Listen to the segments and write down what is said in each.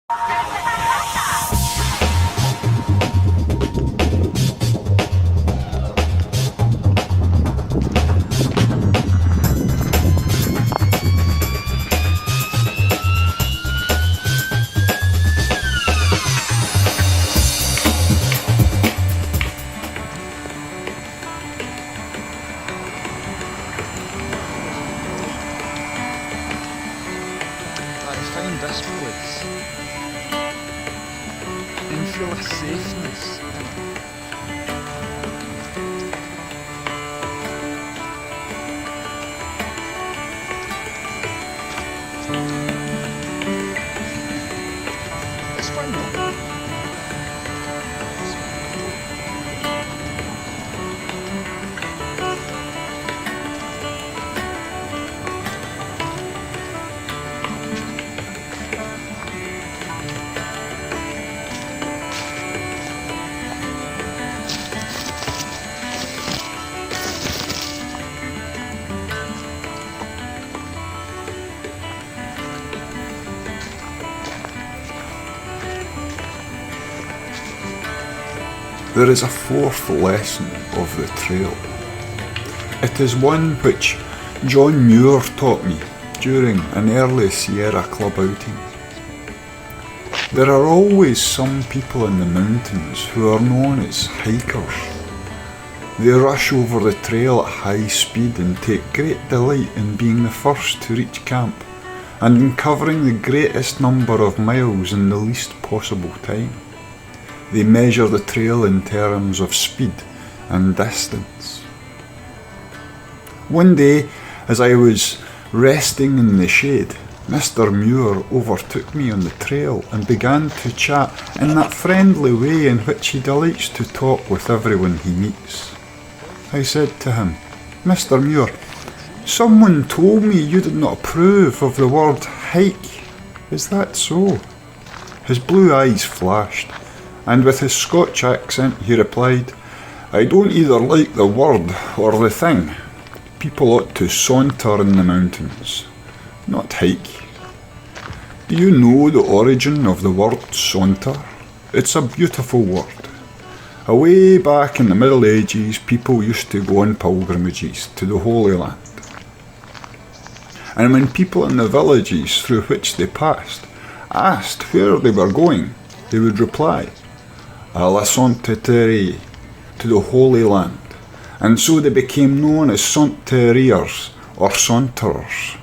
Find this place and feel a safeness in it. Let's find them. There is a fourth lesson of the trail. It is one which John Muir taught me during an early Sierra Club outing. There are always some people in the mountains who are known as hikers. They rush over the trail at high speed and take great delight in being the first to reach camp and in covering the greatest number of miles in the least possible time. They measure the trail in terms of speed and distance. One day, as I was resting in the shade, Mr. Muir overtook me on the trail and began to chat in that friendly way in which he delights to talk with everyone he meets. I said to him, "Mr. Muir, someone told me you did not approve of the word hike. Is that so?" His blue eyes flashed, and with his Scotch accent he replied, "I don't either like the word or the thing. People ought to saunter in the mountains, not hike." Do you know the origin of the word saunter? It's a beautiful word. Away back in the Middle Ages, people used to go on pilgrimages to the Holy Land. And when people in the villages through which they passed asked where they were going, they would reply, "À la Saunter, to the Holy Land," and so they became known as Saunteriers or Saunterers.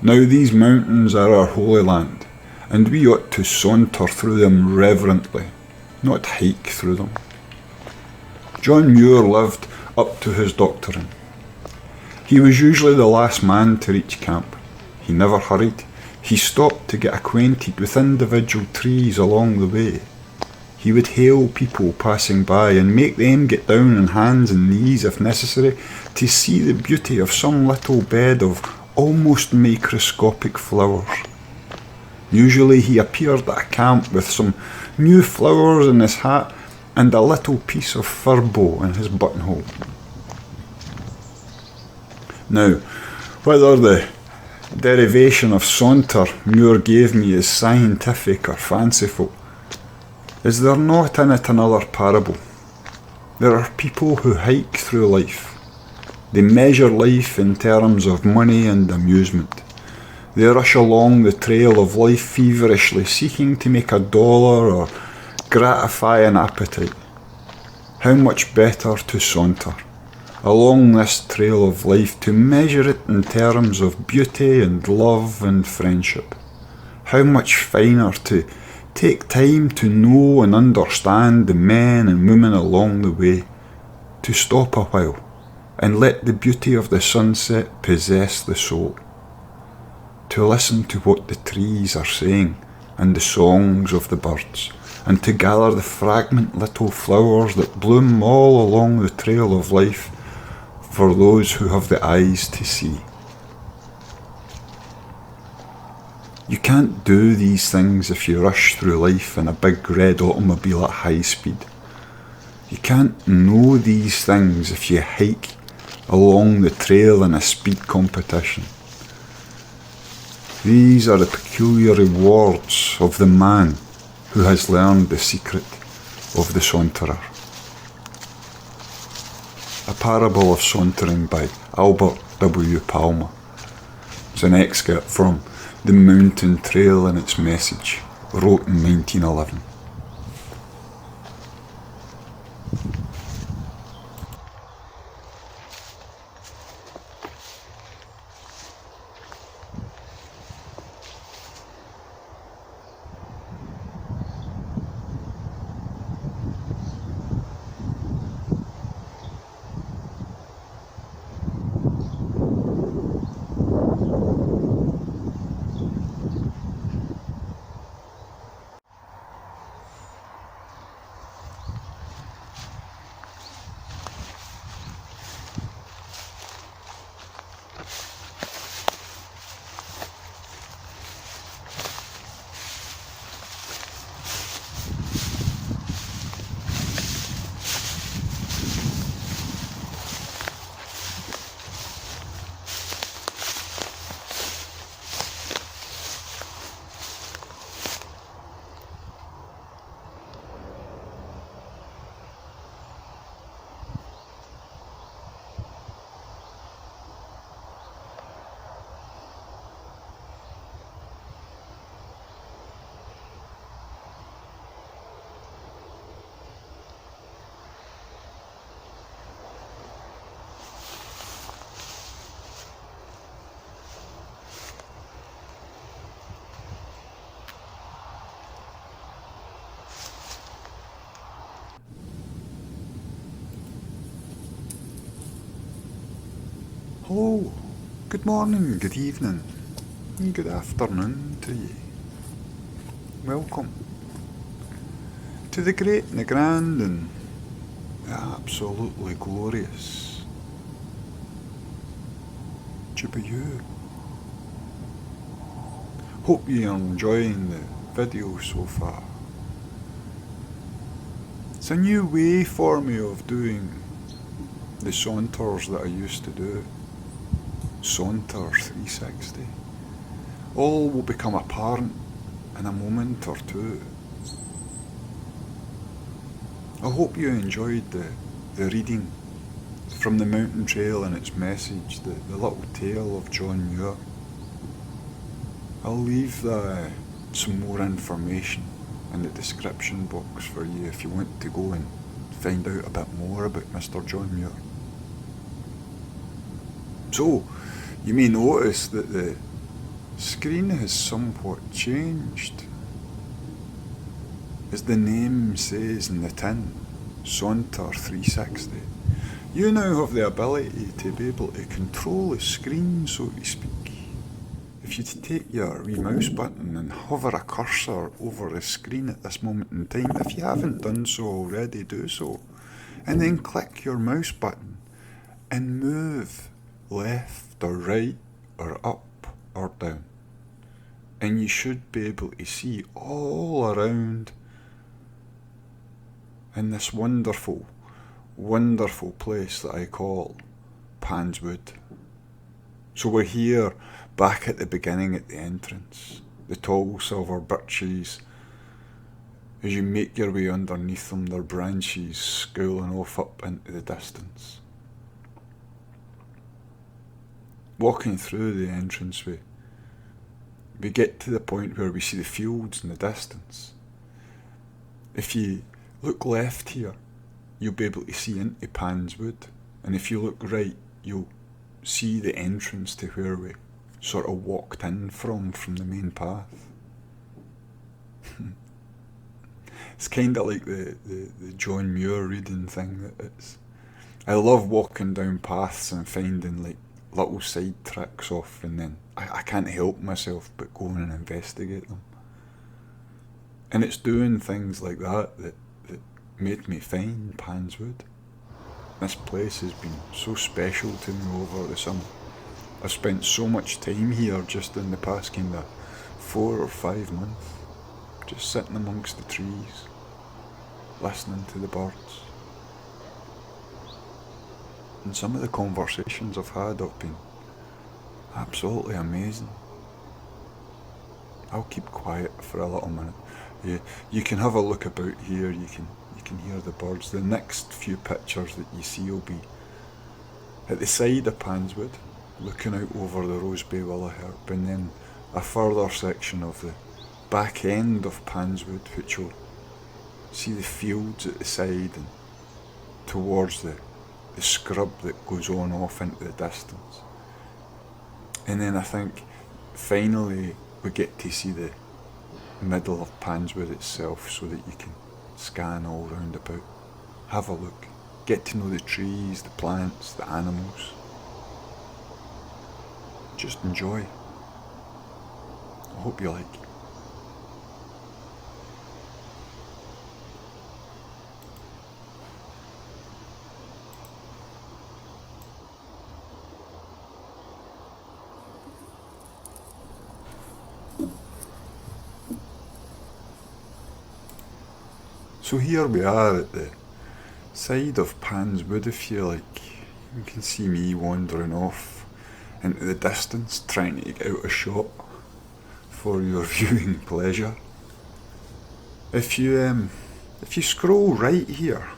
Now these mountains are our Holy Land, and we ought to saunter through them reverently, not hike through them. John Muir lived up to his doctrine. He was usually the last man to reach camp. He never hurried. He stopped to get acquainted with individual trees along the way. He would hail people passing by and make them get down on hands and knees if necessary to see the beauty of some little bed of almost microscopic flowers. Usually he appeared at a camp with some new flowers in his hat and a little piece of fir bow in his buttonhole. Now, whether the derivation of saunter Muir gave me is scientific or fanciful, is there not in it another parable? There are people who hike through life. They measure life in terms of money and amusement. They rush along the trail of life feverishly, seeking to make $1 or gratify an appetite. How much better to saunter along this trail of life, to measure it in terms of beauty and love and friendship. How much finer to take time to know and understand the men and women along the way, to stop a while and let the beauty of the sunset possess the soul, to listen to what the trees are saying and the songs of the birds, and to gather the fragment little flowers that bloom all along the trail of life for those who have the eyes to see. You can't do these things if you rush through life in a big red automobile at high speed. You can't know these things if you hike along the trail in a speed competition. These are the peculiar rewards of the man who has learned the secret of the Saunterer. A Parable of Sauntering by Albert W. Palmer. It's an excerpt from The Mountain Trail and Its Message, wrote in 1911. Hello, good morning, good evening, and good afternoon to you. Welcome to the great and the grand and the absolutely glorious Jubilee. Hope you're enjoying the video so far. It's a new way for me of doing the saunters that I used to do. Saunter 360. All will become apparent in a moment or two. I hope you enjoyed the reading from The Mountain Trail and Its Message, the little tale of John Muir. I'll leave some more information in the description box for you if you want to go and find out a bit more about Mr. John Muir. So, you may notice that the screen has somewhat changed. As the name says in the tin, Saunter 360, you now have the ability to be able to control the screen, so to speak. If you take your wee mouse button and hover a cursor over the screen at this moment in time, if you haven't done so already, do so. And then click your mouse button and move left or right or up or down. And you should be able to see all around in this wonderful, wonderful place that I call Panswood. So we're here back at the beginning at the entrance, the tall silver birches. As you make your way underneath them, their branches schooling off up into the distance. Walking through the entranceway, we get to the point where we see the fields in the distance. If you look left here, you'll be able to see into Panswood, and if you look right, you'll see the entrance to where we sort of walked in from the main path. It's kind of like the John Muir reading thing that it's. I love walking down paths and finding like little side tricks off, and then I can't help myself but go and investigate them. And it's doing things like that made me find Panswood. This place has been so special to me over the summer. I've spent so much time here just in the past kind of 4 or 5 months, just sitting amongst the trees, listening to the birds. And some of the conversations I've had have been absolutely amazing. I'll keep quiet for a little minute You can have a look about here, you can hear the birds. The next few pictures that you see will be at the side of Panswood, looking out over the Rosebay Willowherb, and then a further section of the back end of Panswood, which will see the fields at the side and towards the scrub that goes on off into the distance. And then I think finally we get to see the middle of Panswood itself, so that you can scan all round about, have a look, get to know the trees, the plants, the animals. Just enjoy. I hope you like. So here we are at the side of Panswood, if you like. You can see me wandering off into the distance, trying to get out a shot for your viewing pleasure. If you scroll right here,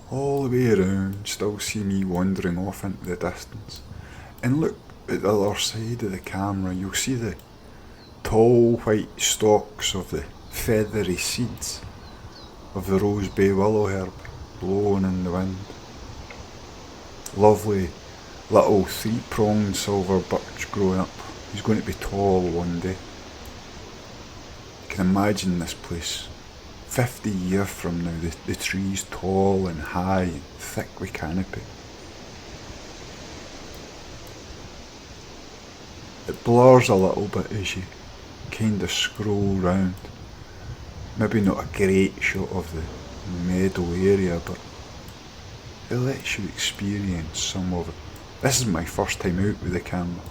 all the way around, still see me wandering off into the distance, and look at the other side of the camera, you'll see the tall white stalks of the feathery seeds of the Rosebay Willowherb blowing in the wind. Lovely little three-pronged silver birch growing up. He's going to be tall one day. You can imagine this place 50 years from now, the trees tall and high and thick with canopy. It blurs a little bit as you kind of scroll round. Maybe not a great shot of the meadow area, but it lets you experience some of it. This is my first time out with the camera.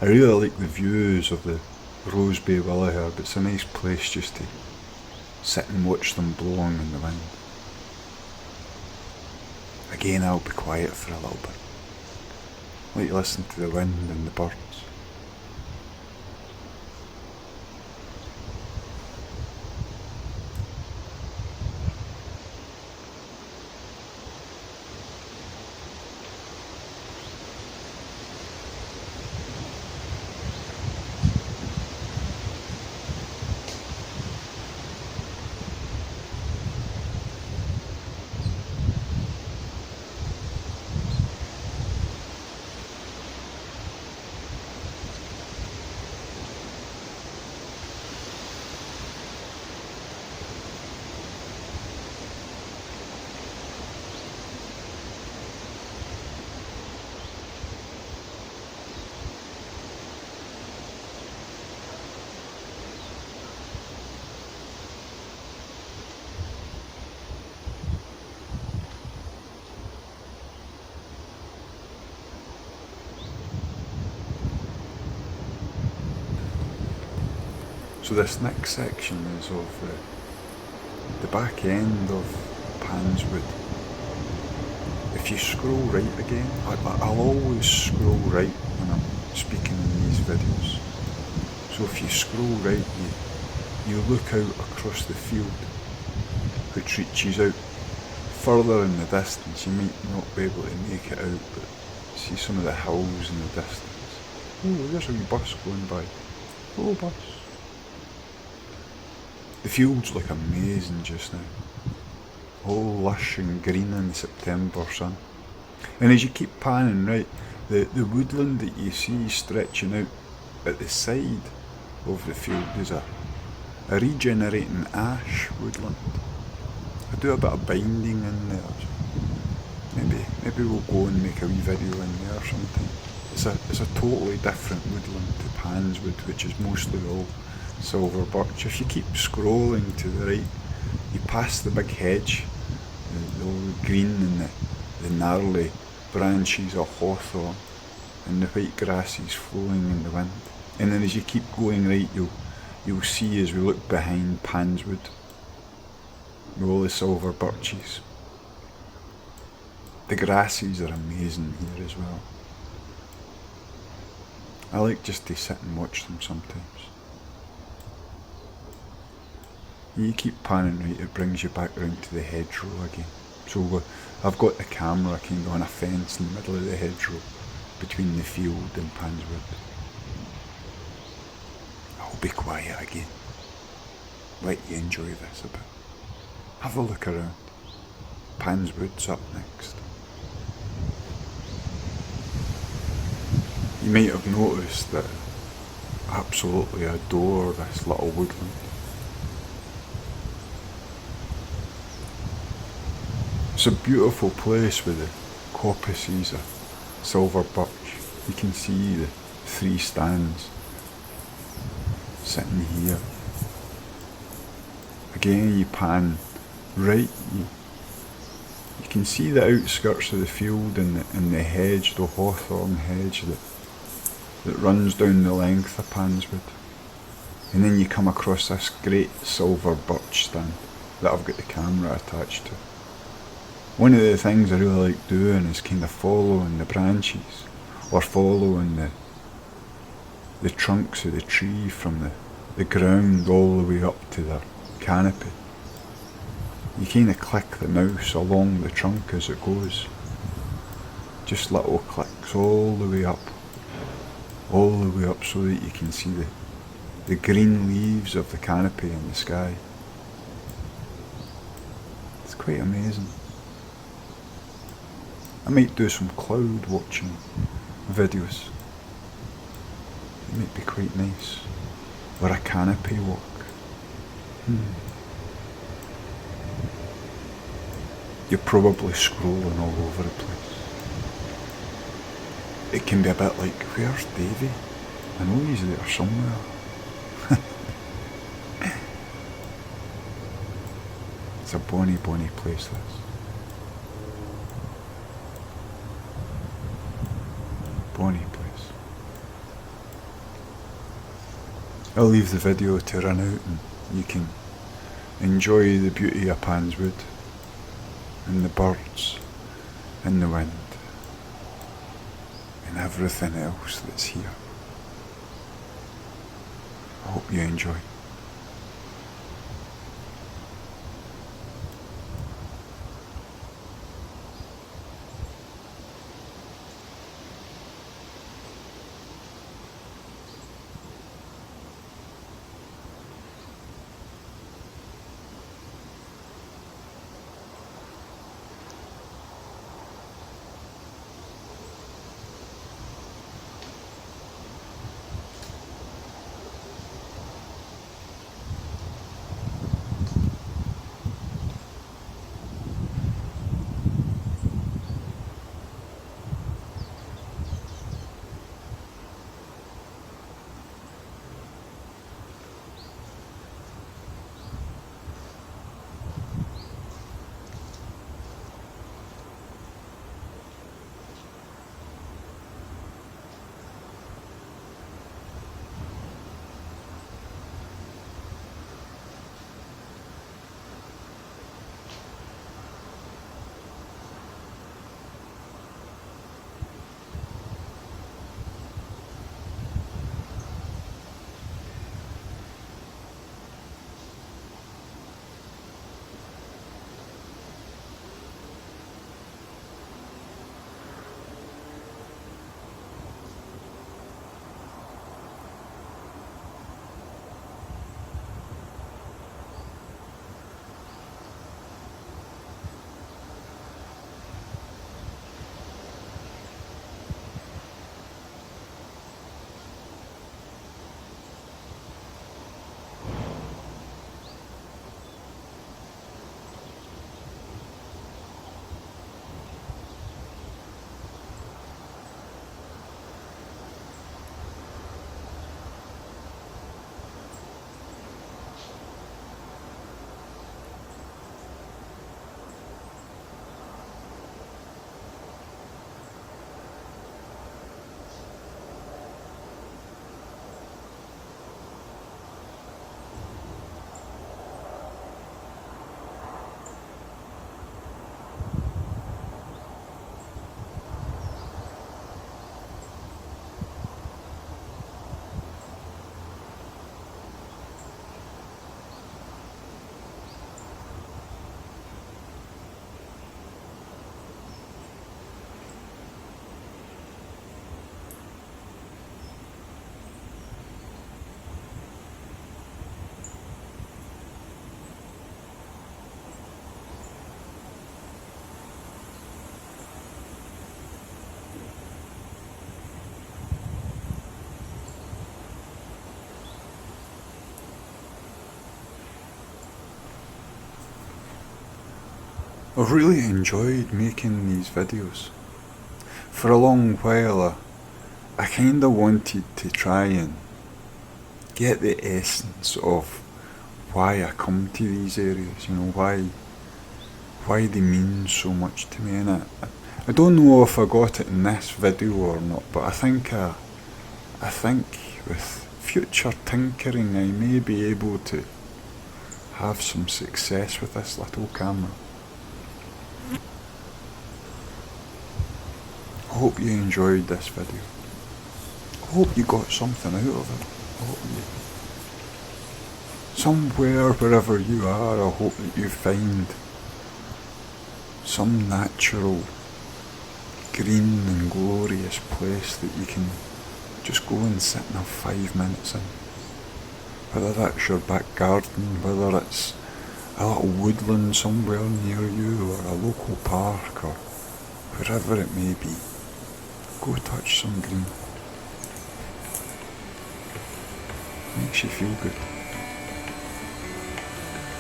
I really like the views of the Rosebay Willowherb. It's a nice place just to sit and watch them blowing in the wind. Again, I'll be quiet for a little bit. Let you listen to the wind and the birds. So this next section is of the back end of Panswood. If you scroll right again, I'll always scroll right when I'm speaking in these videos. So if you scroll right, you look out across the field, which reaches out further in the distance. You might not be able to make it out, but see some of the hills in the distance. Oh, there's a wee bus going by. Hello, bus. The fields look amazing just now, all lush and green in the September sun. And as you keep panning right, the woodland that you see stretching out at the side of the field is a regenerating ash woodland. I do a bit of binding in there. Maybe we'll go and make a wee video in there sometime. It's a totally different woodland to Panswood, which is mostly all silver birch. If you keep scrolling to the right, you pass the big hedge, the old green and the gnarly branches of hawthorn, and the white grasses flowing in the wind. And then as you keep going right, you'll see as we look behind Panswood, with all the silver birches. The grasses are amazing here as well. I like just to sit and watch them sometimes. You keep panning right, it brings you back round to the hedgerow again. So I've got the camera kind of on a fence in the middle of the hedgerow between the field and Panswood. I'll be quiet again. Let you enjoy this a bit. Have a look around. Panswood's up next. You might have noticed that I absolutely adore this little woodland. It's a beautiful place with the coppices of silver birch. You can see the 3 stands sitting here. Again, you pan right, you can see the outskirts of the field and the hedge, the hawthorn hedge that runs down the length of Panswood. And then you come across this great silver birch stand that I've got the camera attached to. One of the things I really like doing is kind of following the branches or following the trunks of the tree from the ground all the way up to the canopy. You kind of click the mouse along the trunk as it goes. Just little clicks all the way up so that you can see the green leaves of the canopy in the sky. It's quite amazing. I might do some cloud watching videos. It might be quite nice. Or a canopy walk. You're probably scrolling all over the place. It can be a bit like, where's Davy? I know he's there somewhere. It's a bonny place, this. Bonny place. I'll leave the video to run out and you can enjoy the beauty of Panswood and the birds and the wind and everything else that's here. I hope you enjoy. I've really enjoyed making these videos. For a long while I kinda wanted to try and get the essence of why I come to these areas, why they mean so much to me, and I don't know if I got it in this video or not, but I think with future tinkering I may be able to have some success with this little camera. I hope you enjoyed this video. I hope you got something out of it. I hope you, somewhere, wherever you are, I hope that you find some natural, green and glorious place that you can just go and sit and have 5 minutes in. Whether that's your back garden, whether it's a little woodland somewhere near you, or a local park, or wherever it may be, go touch some green. Makes you feel good.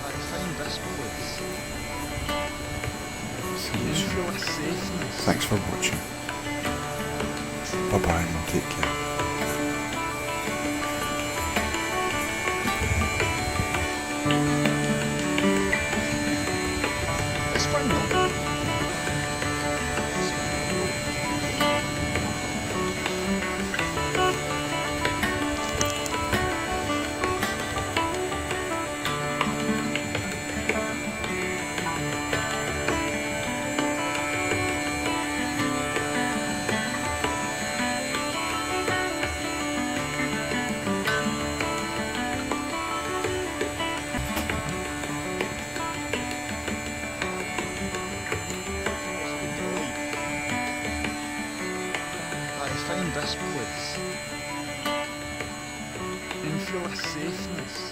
I find this place. See you You soon. feel a safeness. Thanks for watching. Bye bye and take care. It's fine though. I find this place. You feel a safeness.